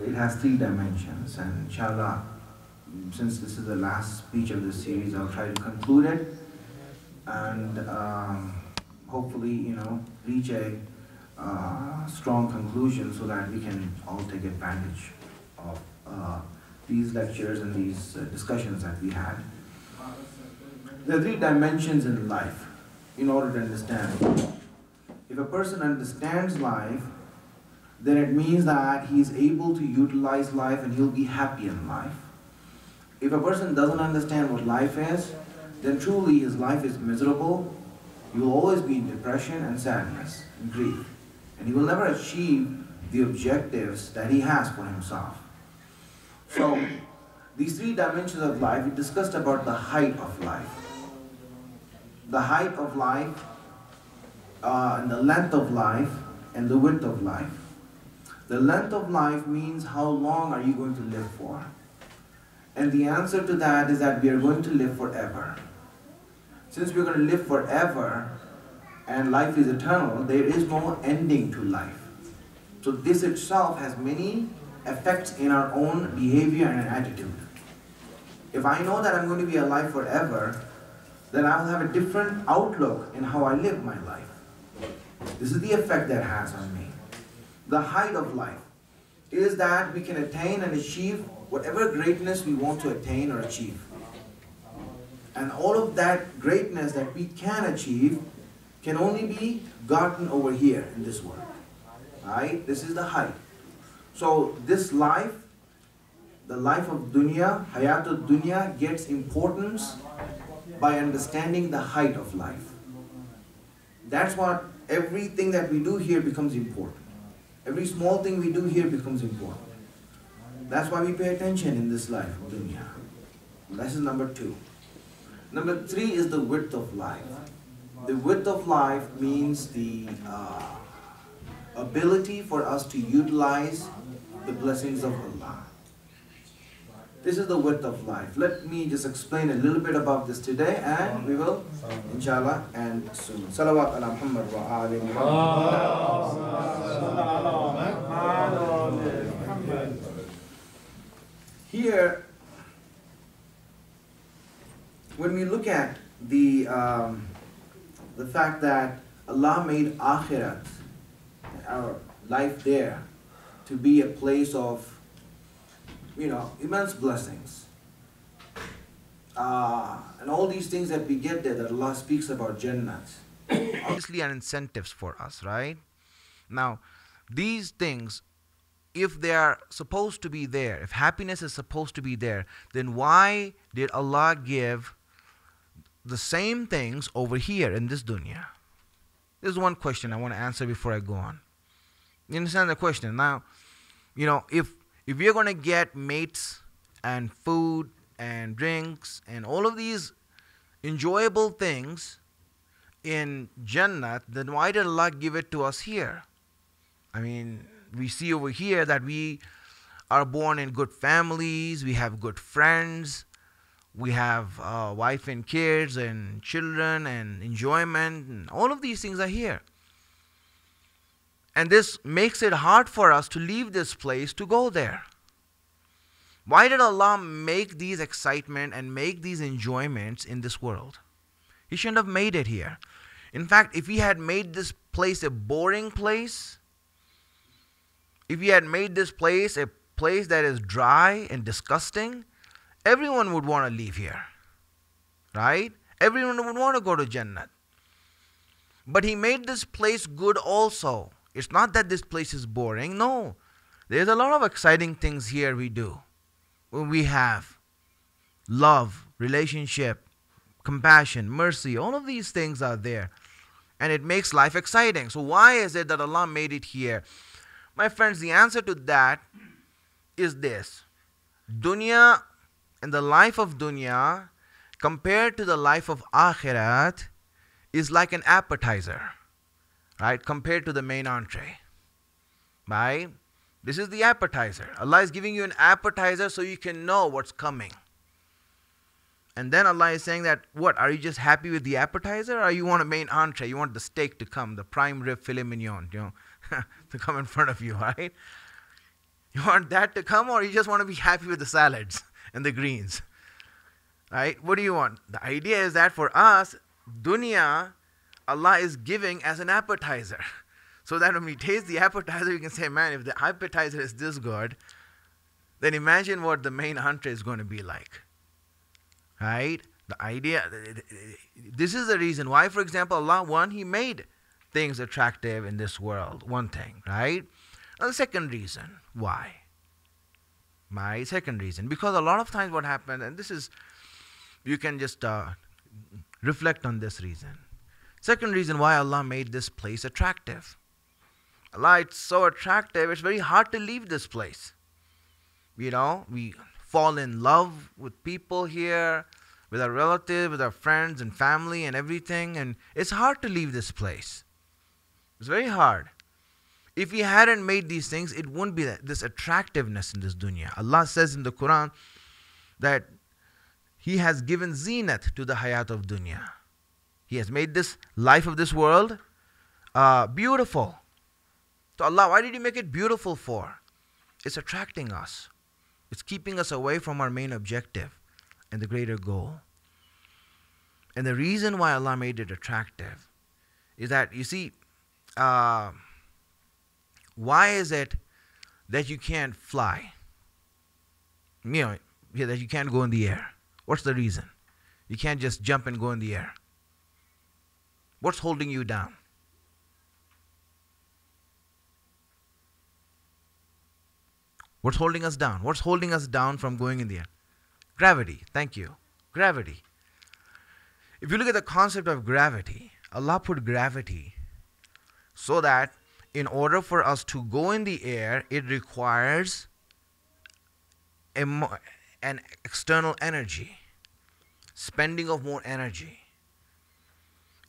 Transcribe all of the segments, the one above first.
it has three dimensions, and inshallah, since this is the last speech of this series, I'll try to conclude it and hopefully, reach a strong conclusion so that we can all take advantage of these lectures and these discussions that we had. There are three dimensions in life in order to understand it. If a person understands life, then it means that he is able to utilize life and he'll be happy in life. If a person doesn't understand what life is, then truly his life is miserable. He will always be in depression and sadness and grief. And he will never achieve the objectives that he has for himself. So, these three dimensions of life, we discussed about the height of life. The height of life, and the length of life, and the width of life. The length of life means how long are you going to live for? And the answer to that is that we are going to live forever. Since we are going to live forever, and life is eternal, there is no ending to life. So this itself has many effects in our own behavior and attitude. If I know that I'm going to be alive forever, then I will have a different outlook in how I live my life. This is the effect that has on me. The height of life is that we can attain and achieve whatever greatness we want to attain or achieve. And all of that greatness that we can achieve can only be gotten over here in this world. Right? This is the height. So this life, the life of dunya, hayatul dunya, gets importance by understanding the height of life. That's what everything that we do here becomes important. Every small thing we do here becomes important. That's why we pay attention in this life of dunya. This is number 2. Number 3 is the width of life. The width of life means the ability for us to utilize the blessings of Allah. This is the width of life. Let me just explain a little bit about this today, and we will, inshallah, end soon. Salawat ala Muhammad wa ali Muhammad. Here, when we look at the fact that Allah made akhirat, our life there, to be a place of immense blessings. And all these things that we get there that Allah speaks about Jannat. Obviously are incentives for us, right? Now, these things, if they are supposed to be there, if happiness is supposed to be there, then why did Allah give the same things over here in this dunya? There's one question I want to answer before I go on. You understand the question? Now, if we are going to get mates and food and drinks and all of these enjoyable things in Jannat, then why did Allah give it to us here? I mean, we see over here that we are born in good families, we have good friends, we have wife and kids and children and enjoyment, and all of these things are here. And this makes it hard for us to leave this place to go there. Why did Allah make these excitement and make these enjoyments in this world? He shouldn't have made it here. In fact, if He had made this place a boring place, if He had made this place a place that is dry and disgusting, everyone would want to leave here. Right? Everyone would want to go to Jannat. But He made this place good also. It's not that this place is boring. No. There's a lot of exciting things here we do. We have love, relationship, compassion, mercy. All of these things are there. And it makes life exciting. So why is it that Allah made it here? My friends, the answer to that is this. Dunya and the life of dunya compared to the life of akhirat is like an appetizer. Right, compared to the main entree. Right? This is the appetizer. Allah is giving you an appetizer so you can know what's coming. And then Allah is saying that, what, are you just happy with the appetizer, or you want a main entree? You want the steak to come, the prime rib filet mignon, to come in front of you, right? You want that to come, or you just want to be happy with the salads and the greens? Right? What do you want? The idea is that for us, dunya, Allah is giving as an appetizer. So that when we taste the appetizer, we can say, man, if the appetizer is this good, then imagine what the main entree is going to be like. Right? The idea, this is the reason why, for example, Allah, one, He made things attractive in this world. One thing, right? Now the second reason, why? My second reason, because a lot of times what happens, and this is, you can just reflect on this reason. Second reason why Allah made this place attractive. Allah, it's so attractive, it's very hard to leave this place. You know, we fall in love with people here, with our relatives, with our friends and family and everything, and it's hard to leave this place. It's very hard. If He hadn't made these things, it wouldn't be this attractiveness in this dunya. Allah says in the Quran that He has given zinat to the hayat of dunya. He has made this life of this world beautiful. So Allah, why did He make it beautiful for? It's attracting us. It's keeping us away from our main objective and the greater goal. And the reason why Allah made it attractive is that, you see, why is it that you can't fly? You know, that you can't go in the air. What's the reason? You can't just jump and go in the air. What's holding you down? What's holding us down? What's holding us down from going in the air? Gravity. Thank you. Gravity. If you look at the concept of gravity, Allah put gravity so that in order for us to go in the air, it requires an external energy, spending of more energy.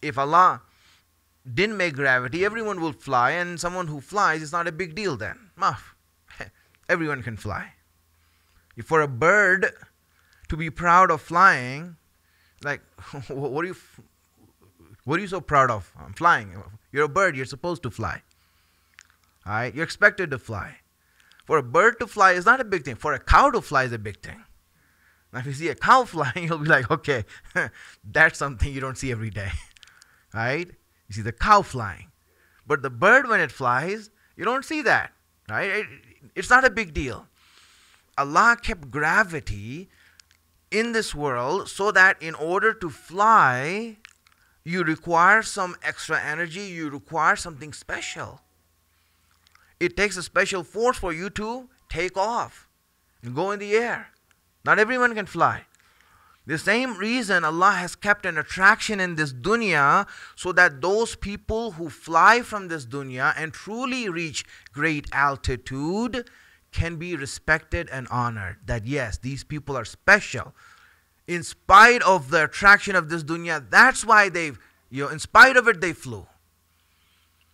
If Allah didn't make gravity, everyone will fly, and someone who flies is not a big deal then. Everyone can fly. If for a bird to be proud of flying, like, what are you so proud of? I'm flying. You're a bird, you're supposed to fly. Alright? You're expected to fly. For a bird to fly is not a big thing. For a cow to fly is a big thing. Now if you see a cow flying, you'll be like, okay, that's something you don't see every day. Right? You see the cow flying. But the bird, when it flies, you don't see that. Right? It's not a big deal. Allah kept gravity in this world so that in order to fly, you require some extra energy, you require something special. It takes a special force for you to take off and go in the air. Not everyone can fly. The same reason Allah has kept an attraction in this dunya so that those people who fly from this dunya and truly reach great altitude can be respected and honored. That yes, these people are special. In spite of the attraction of this dunya, that's why in spite of it, they flew.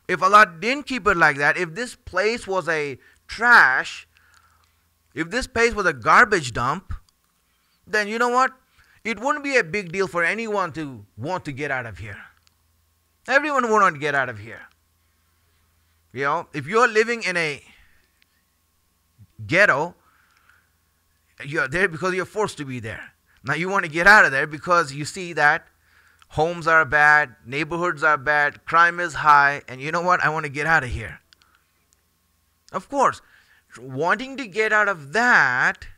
If Allah didn't keep it like that, if this place was a trash, if this place was a garbage dump, then you know what? It wouldn't be a big deal for anyone to want to get out of here. Everyone would want to get out of here. You know, if you're living in a ghetto, you're there because you're forced to be there. Now you want to get out of there because you see that homes are bad, neighborhoods are bad, crime is high, and you know what? I want to get out of here. Of course, wanting to get out of that,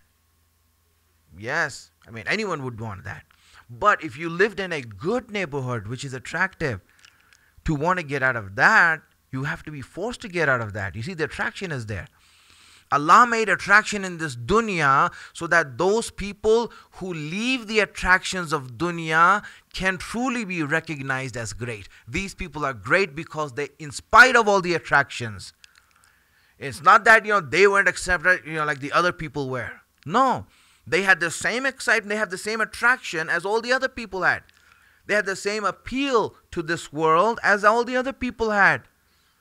yes, I mean, anyone would want that. But if you lived in a good neighborhood, which is attractive, to want to get out of that, you have to be forced to get out of that. You see, the attraction is there. Allah made attraction in this dunya so that those people who leave the attractions of dunya can truly be recognized as great. These people are great because they, in spite of all the attractions, it's not that, they weren't accepted, like the other people were. No. They had the same excitement, they had the same attraction as all the other people had. They had the same appeal to this world as all the other people had.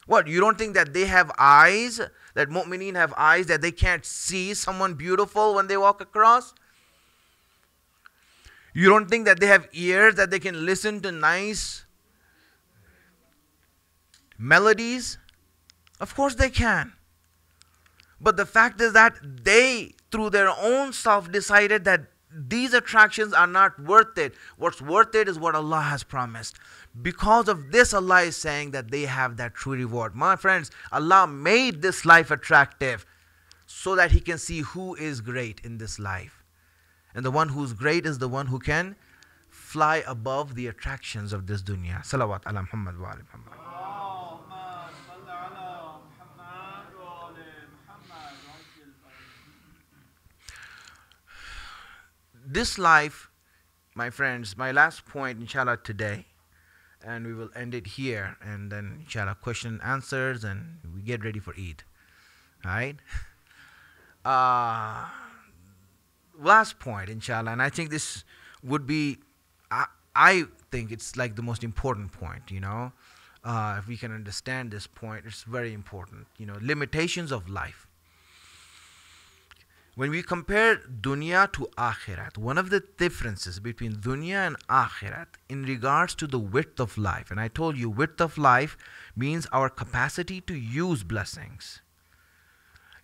What, you don't think that they have eyes, that mu'mineen have eyes, that they can't see someone beautiful when they walk across? You don't think that they have ears, that they can listen to nice melodies? Of course they can. But the fact is that they, through their own self, decided that these attractions are not worth it. What's worth it is what Allah has promised. Because of this, Allah is saying that they have that true reward. My friends, Allah made this life attractive so that He can see who is great in this life. And the one who's great is the one who can fly above the attractions of this dunya. Salawat ala Muhammad wa ali Muhammad. This life, my friends, my last point, inshallah, today, and we will end it here, and then, inshallah, question and answers, and we get ready for Eid. Right? Last point, inshallah, and I think this would be, I think it's like the most important point, you know. If we can understand this point, it's very important. You know, limitations of life. When we compare dunya to akhirat, one of the differences between dunya and akhirat in regards to the width of life, and I told you width of life means our capacity to use blessings,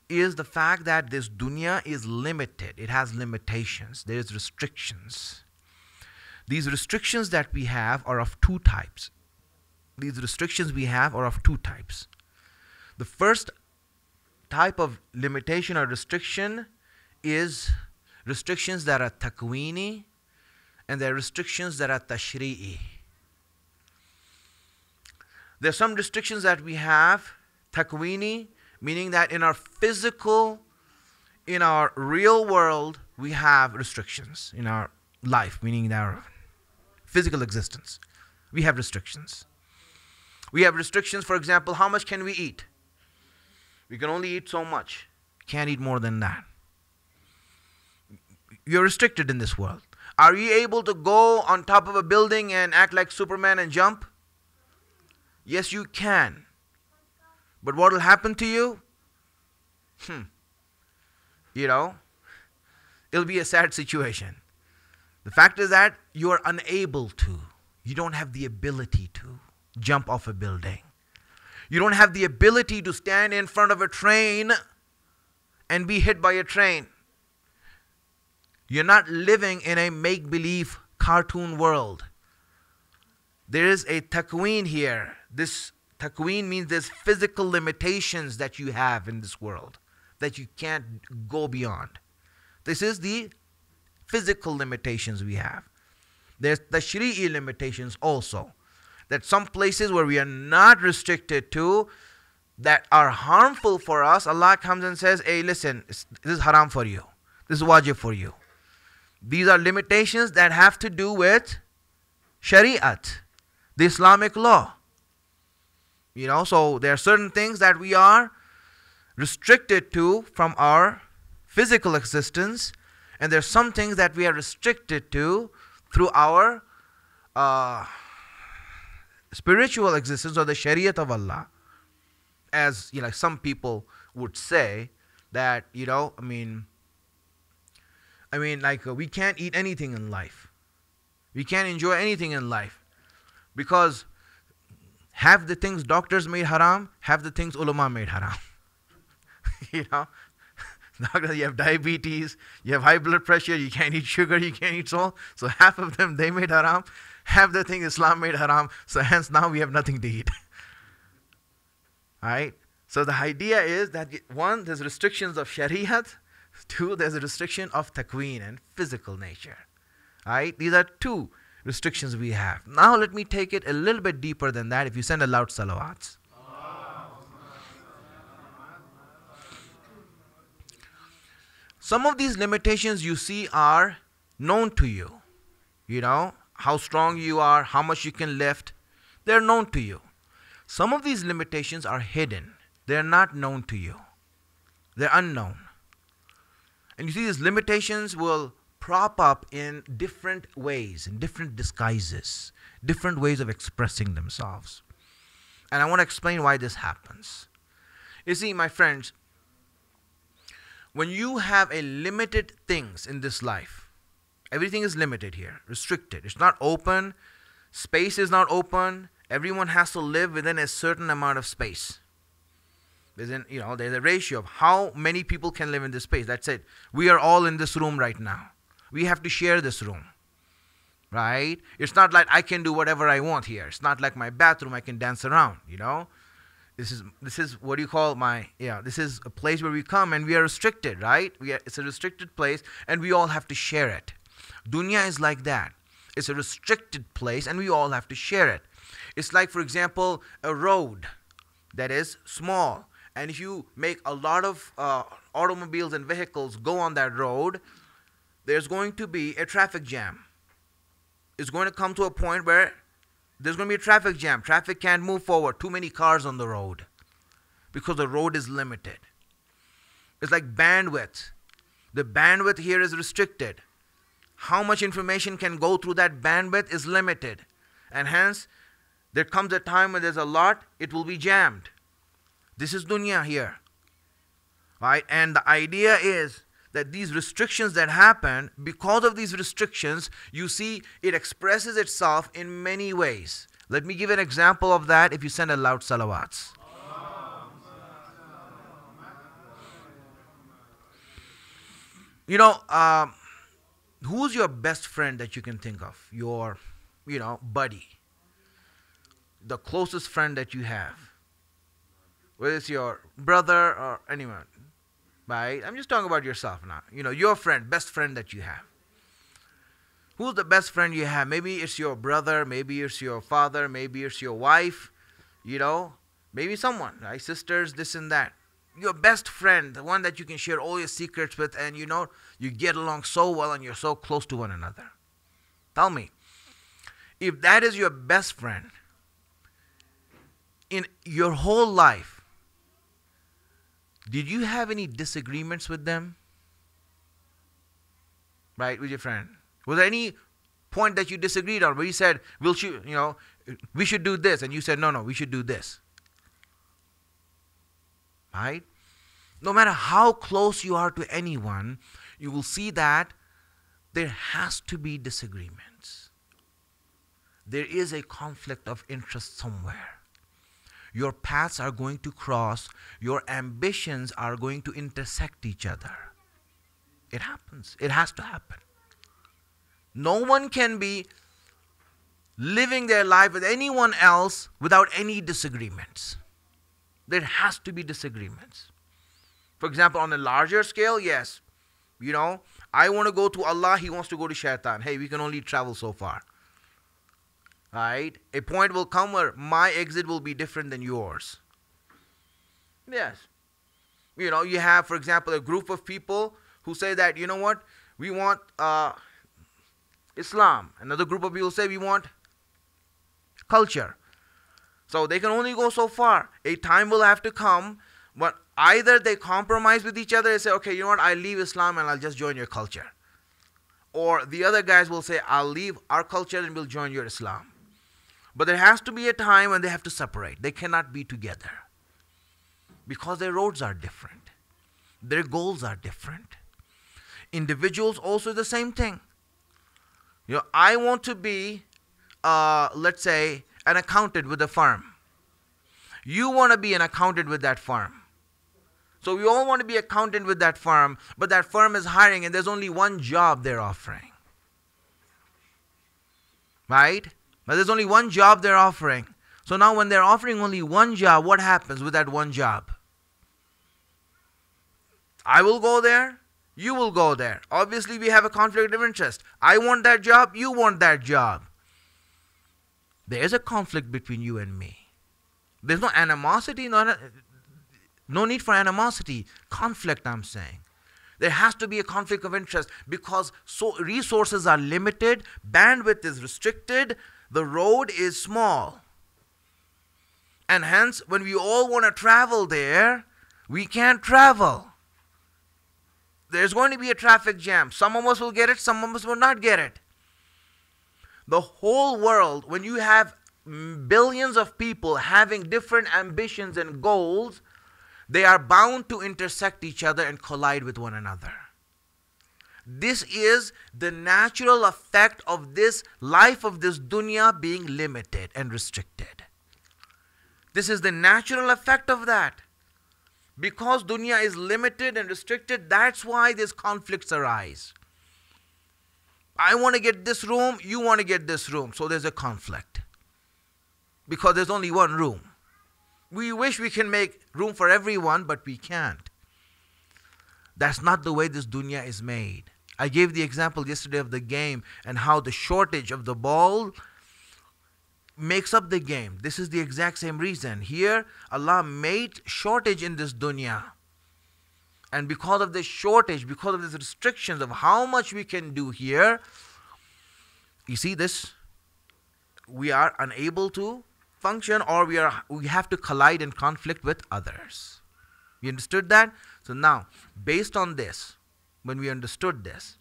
is the fact that this dunya is limited. It has limitations. There is restrictions. These restrictions that we have are of two types. The first type of limitation or restriction is restrictions that are takwini, and there are restrictions that are tashri'i. There are some restrictions that we have, takwini, meaning that in our physical, in our real world, we have restrictions in our life, meaning in our physical existence. We have restrictions. We have restrictions, for example, how much can we eat? We can only eat so much. Can't eat more than that. You're restricted in this world. Are you able to go on top of a building and act like Superman and jump? Yes, you can. But what will happen to you? You know, it'll be a sad situation. The fact is that you are unable to. You don't have the ability to jump off a building. You don't have the ability to stand in front of a train and be hit by a train. You're not living in a make-believe cartoon world. There is a takween here. This takween means there's physical limitations that you have in this world that you can't go beyond. This is the physical limitations we have. There's the tashri'i limitations also. That some places where we are not restricted to, that are harmful for us, Allah comes and says, hey, listen, this is haram for you. This is wajib for you. These are limitations that have to do with Shariat, the Islamic law. You know, so there are certain things that we are restricted to from our physical existence, and there are some things that we are restricted to through our spiritual existence or the Shariat of Allah. As you know, some people would say that, you know, I mean, like we can't eat anything in life. We can't enjoy anything in life because half the things doctors made haram, half the things ulama made haram. You know, doctors, you have diabetes, you have high blood pressure, you can't eat sugar, you can't eat salt. So half of them they made haram, half the thing Islam made haram. So hence now we have nothing to eat. Alright? So the idea is that one, there's restrictions of Shariat. Two, there's a restriction of takween and physical nature. Alright? These are two restrictions we have. Now let me take it a little bit deeper than that if you send a loud salawats. Some of these limitations you see are known to you. You know, how strong you are, how much you can lift. They're known to you. Some of these limitations are hidden. They're not known to you. They're unknown. And you see, these limitations will prop up in different ways, in different disguises, different ways of expressing themselves. And I want to explain why this happens. You see, my friends, when you have a limited things in this life, everything is limited here, restricted. It's not open. Space is not open. Everyone has to live within a certain amount of space. There's a ratio of how many people can live in this space. That's it. We are all in this room right now. We have to share this room. Right? It's not like I can do whatever I want here. It's not like my bathroom I can dance around, This is what do you call this is a place where we come and we are restricted, right? It's a restricted place and we all have to share it. Dunya is like that. It's a restricted place and we all have to share it. It's like, for example, a road that is small. And if you make a lot of automobiles and vehicles go on that road, there's going to be a traffic jam. It's going to come to a point where there's going to be a traffic jam. Traffic can't move forward. Too many cars on the road because the road is limited. It's like bandwidth. The bandwidth here is restricted. How much information can go through that bandwidth is limited. And hence, there comes a time when there's a lot, it will be jammed. This is dunya here. Right? And the idea is that these restrictions that happen, because of these restrictions, you see it expresses itself in many ways. Let me give an example of that if you send a loud salawats. Who's your best friend that you can think of? Your, buddy. The closest friend that you have. Whether it's your brother or anyone. Right? I'm just talking about yourself now. Your friend, best friend that you have. Who's the best friend you have? Maybe it's your brother, maybe it's your father, maybe it's your wife, maybe someone, right? Sisters, this and that. Your best friend, the one that you can share all your secrets with, and you get along so well and you're so close to one another. Tell me, if that is your best friend, in your whole life, did you have any disagreements with them? Right, with your friend? Was there any point that you disagreed on where you said, we should do this, and you said, no, we should do this? Right? No matter how close you are to anyone, you will see that there has to be disagreements. There is a conflict of interest somewhere. Your paths are going to cross. Your ambitions are going to intersect each other. It happens. It has to happen. No one can be living their life with anyone else without any disagreements. There has to be disagreements. For example, on a larger scale, yes. I want to go to Allah, He wants to go to Shaitan. Hey, we can only travel so far. Right? A point will come where my exit will be different than yours. Yes. You have, for example, a group of people who say that, we want Islam. Another group of people say we want culture. So they can only go so far. A time will have to come when either they compromise with each other and say, okay, I'll leave Islam and I'll just join your culture. Or the other guys will say, I'll leave our culture and we'll join your Islam. But there has to be a time when they have to separate. They cannot be together. Because their roads are different. Their goals are different. Individuals also the same thing. I want to be, let's say, an accountant with a firm. You want to be an accountant with that firm. So we all want to be accountant with that firm, but that firm is hiring and there's only one job they're offering. Right? But there's only one job they're offering. So now when they're offering only one job, what happens with that one job? I will go there, you will go there. Obviously we have a conflict of interest. I want that job, you want that job. There is a conflict between you and me. There's no animosity, no need for animosity. Conflict, I'm saying. There has to be a conflict of interest because resources are limited, bandwidth is restricted, the road is small. And hence, when we all want to travel there, we can't travel. There's going to be a traffic jam. Some of us will get it, some of us will not get it. The whole world, when you have billions of people having different ambitions and goals, they are bound to intersect each other and collide with one another. This is the natural effect of this life of this dunya being limited and restricted. This is the natural effect of that. Because dunya is limited and restricted, that's why these conflicts arise. I want to get this room, you want to get this room, so there's a conflict. Because there's only one room. We wish we can make room for everyone, but we can't. That's not the way this dunya is made. I gave the example yesterday of the game and how the shortage of the ball makes up the game. This is the exact same reason. Here, Allah made shortage in this dunya. And because of this shortage, because of these restrictions of how much we can do here, you see this? We are unable to function, or we have to collide and conflict with others. You understood that? So now, based on this, when we understood this,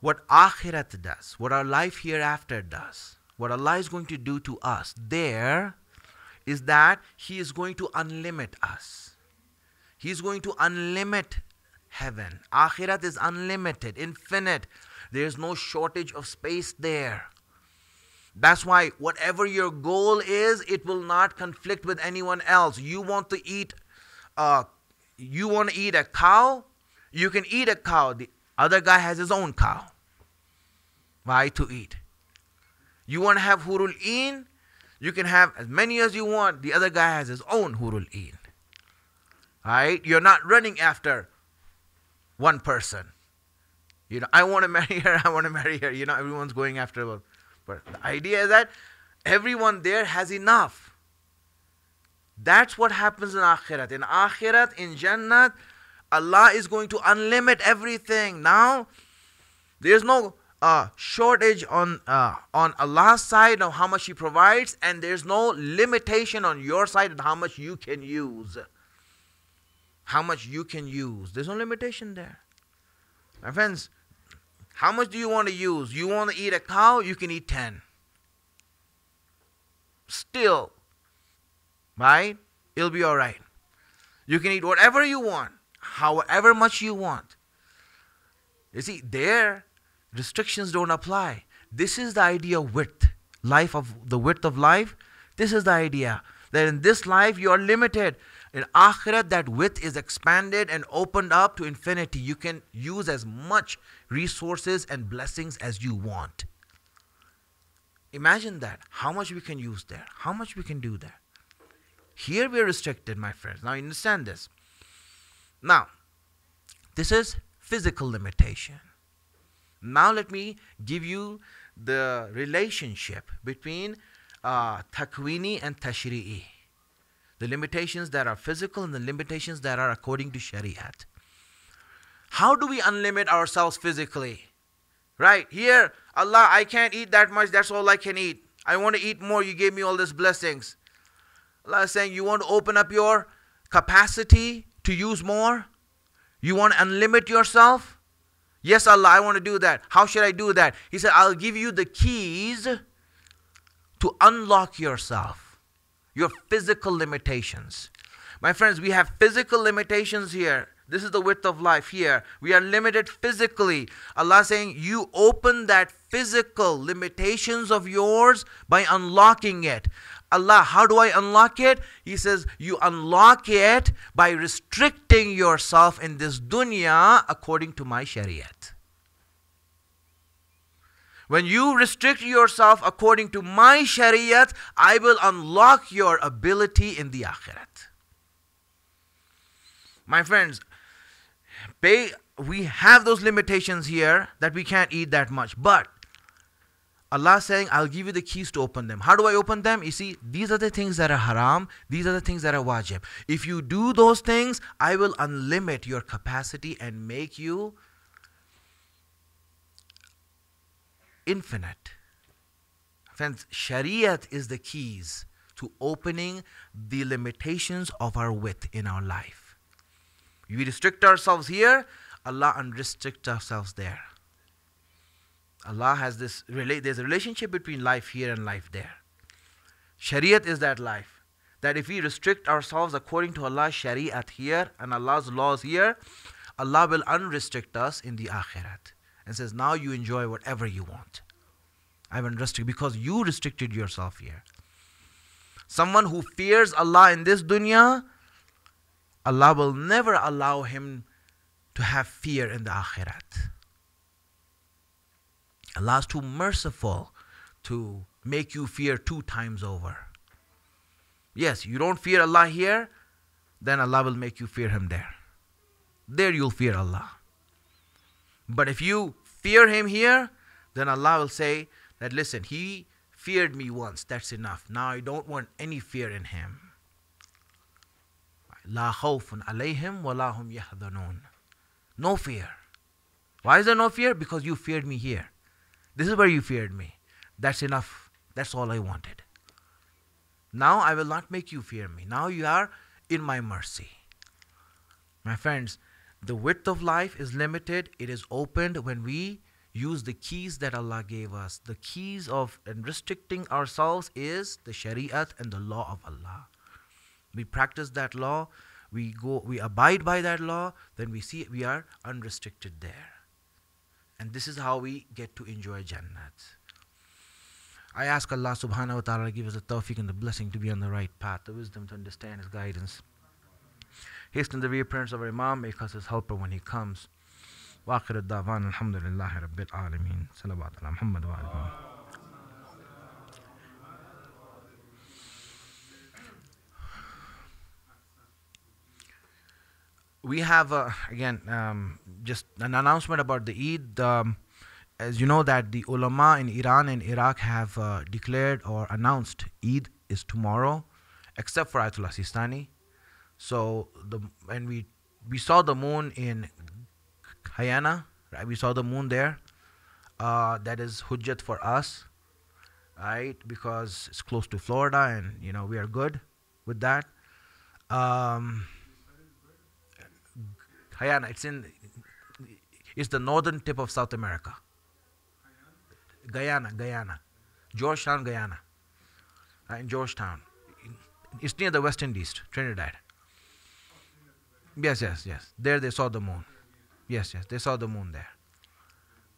what akhirat does, what our life hereafter does, what Allah is going to do to us there is that He is going to unlimit us. He is going to unlimit heaven. Akhirat is unlimited, infinite. There is no shortage of space there. That's why whatever your goal is, it will not conflict with anyone else. You want to eat a cow, you can eat a cow. The other guy has his own cow. Why to eat? You want to have hurul een, you can have as many as you want. The other guy has his own hurul een. Right? You're not running after one person. I want to marry her, I want to marry her. Everyone's going after her. But the idea is that everyone there has enough. That's what happens in Akhirat. In Akhirat, in Jannat, Allah is going to unlimit everything. Now, there's no shortage on Allah's side of how much He provides, and there's no limitation on your side of how much you can use. How much you can use. There's no limitation there. My friends, how much do you want to use? You want to eat a cow? You can eat 10. Still, right? It'll be all right. You can eat whatever you want, however much you want. You see, there, restrictions don't apply. This is the idea of width, the width of life. This is the idea that in this life you are limited. In Akhirat, that width is expanded and opened up to infinity. You can use as much resources and blessings as you want. Imagine that. How much we can use there. How much we can do there. Here we are restricted, my friends. Now understand this. Now, this is physical limitation. Now let me give you the relationship between takwini and tashri'i. The limitations that are physical and the limitations that are according to Shariat. How do we unlimit ourselves physically? Right, here, Allah, I can't eat that much, that's all I can eat. I want to eat more, you gave me all these blessings. Allah is saying, you want to open up your capacity to use more? You want to unlimit yourself? Yes, Allah, I want to do that. How should I do that? He said, I'll give you the keys to unlock yourself. Your physical limitations. My friends, we have physical limitations here. This is the width of life here. We are limited physically. Allah is saying, you open that physical limitations of yours by unlocking it. Allah, how do I unlock it? He says, you unlock it by restricting yourself in this dunya according to my Shariat. When you restrict yourself according to my Shariat, I will unlock your ability in the Akhirat. My friends, we have those limitations here that we can't eat that much. But Allah is saying, I'll give you the keys to open them. How do I open them? You see, these are the things that are haram. These are the things that are wajib. If you do those things, I will unlimit your capacity and make you infinite. Friends, Shariat is the keys to opening the limitations of our width in our life. We restrict ourselves here, Allah unrestricts ourselves there. Allah has there's a relationship between life here and life there. Shariat is that life. That if we restrict ourselves according to Allah's Shariat here and Allah's laws here, Allah will unrestrict us in the Akhirat. And says, now you enjoy whatever you want. I've unrestricted because you restricted yourself here. Someone who fears Allah in this dunya Allah will never allow him to have fear in the akhirat. Allah is too merciful to make you fear 2 times over. Yes, you don't fear Allah here, then Allah will make you fear Him there. There you'll fear Allah. But if you fear Him here, then Allah will say that, listen, He feared me once, that's enough. Now I don't want any fear in Him. La khawfun alayhim wa la hum yahzanun. No fear. Why is there no fear? Because you feared me here. This is where you feared me. That's enough. That's all I wanted. Now I will not make you fear me. Now you are in my mercy. My friends, the width of life is limited. It is opened when we use the keys that Allah gave us. The keys of restricting ourselves is the Shariat and the law of Allah. We practice that law, we abide by that law, then we see we are unrestricted there. And this is how we get to enjoy Jannat. I ask Allah subhanahu wa ta'ala to give us the tawfiq and the blessing to be on the right path, the wisdom to understand His guidance. Hasten the reappearance of our Imam, make us His helper when He comes. Wa akhir ad-da'wan alhamdulillahi rabbil alameen. Salawat ala Muhammad wa alihi. We have, again, just an announcement about the Eid. As you know that the ulama in Iran and Iraq have declared or announced Eid is tomorrow, except for Ayatollah Sistani. So, when we saw the moon in Guyana, right? We saw the moon there. That is hujjat for us, right? Because it's close to Florida and, we are good with that. Guyana, it's the northern tip of South America. Guyana. Georgetown, Guyana. In Georgetown. It's near the West Indies, Trinidad. Yes. There they saw the moon. Yes, they saw the moon there.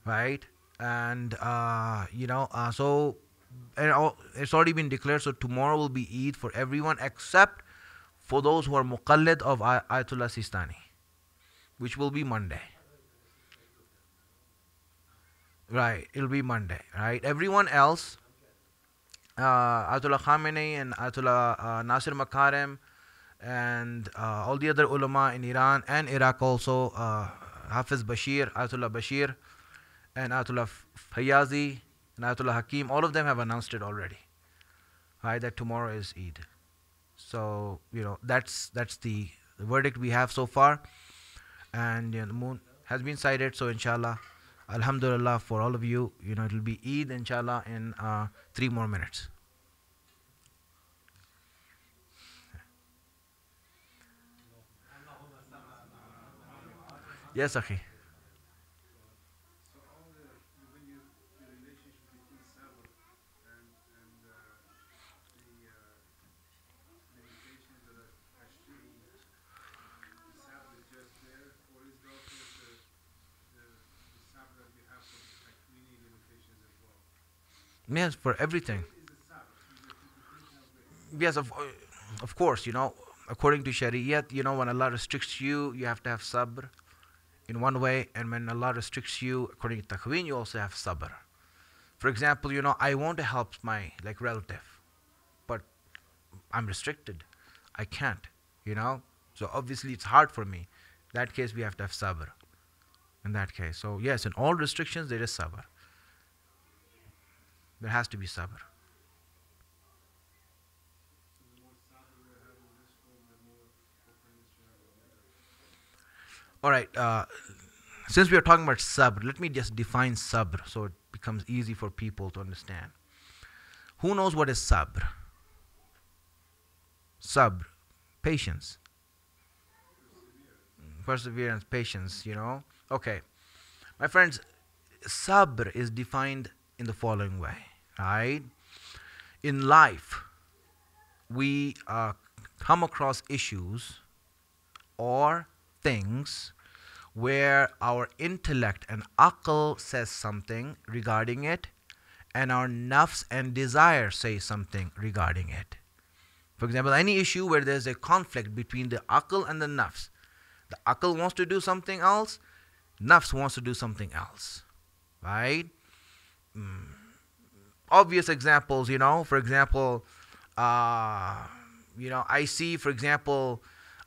Right? And, so it's already been declared, so tomorrow will be Eid for everyone except for those who are muqallid of Ayatollah Sistani, which will be Monday. Right, it'll be Monday, right? Everyone else, Ayatollah Khamenei and Ayatollah Nasir Makarem and all the other ulama in Iran and Iraq also, Hafiz Bashir, Ayatollah Bashir and Ayatollah Fayazi and Ayatollah Hakim, all of them have announced it already, right, that tomorrow is Eid. So, that's the verdict we have so far. And the moon has been sighted, so inshallah, alhamdulillah for all of you, it will be Eid inshallah in 3 more minutes. Yes, Akhi. Yes, for everything. Yes, of course, according to Shariat, when Allah restricts you, you have to have sabr in one way, and when Allah restricts you, according to Taqween, you also have sabr. For example, I want to help my relative, but I'm restricted. I can't, So obviously it's hard for me. In that case, we have to have sabr. In that case. So yes, in all restrictions, there is sabr. There has to be sabr. Alright, since we are talking about sabr, let me just define sabr so it becomes easy for people to understand. Who knows what is sabr? Sabr, patience. Perseverance, patience, Okay. My friends, sabr is defined in the following way, right? In life, we come across issues or things where our intellect and aql says something regarding it, and our nafs and desire say something regarding it. For example, any issue where there's a conflict between the aql and the nafs. The aql wants to do something else, nafs wants to do something else. Right? Obvious examples, for example, I see, for example,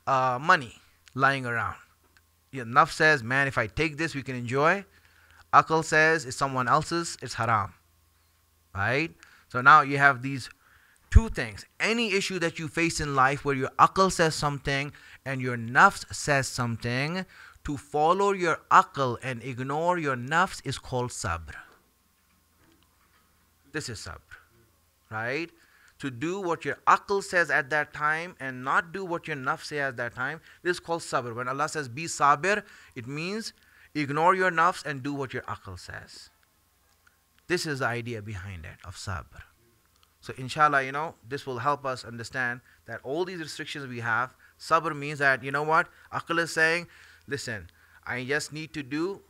money lying around. Nafs says, man, if I take this, we can enjoy. Aql says, it's someone else's, it's haram. Right? So now you have these two things. Any issue that you face in life where your aql says something and your nafs says something, to follow your aql and ignore your nafs is called sabr. This is sabr. Right? To do what your aql says at that time and not do what your nafs says at that time, this is called sabr. When Allah says be sabir, it means ignore your nafs and do what your aql says. This is the idea behind it, of sabr. So inshallah, this will help us understand that all these restrictions we have, sabr means that, aql is saying, listen, I just need to do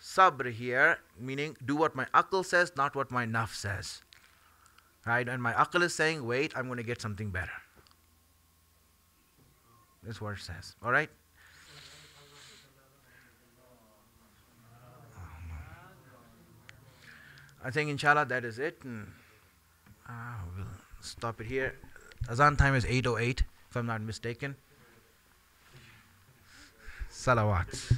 sabr here, meaning do what my aql says, not what my nafs says. Right? And my aql is saying, wait, I'm going to get something better. That's what it says. Alright? I think inshallah that is it. And, we'll stop it here. Azan time is 8:08, if I'm not mistaken. Salawat.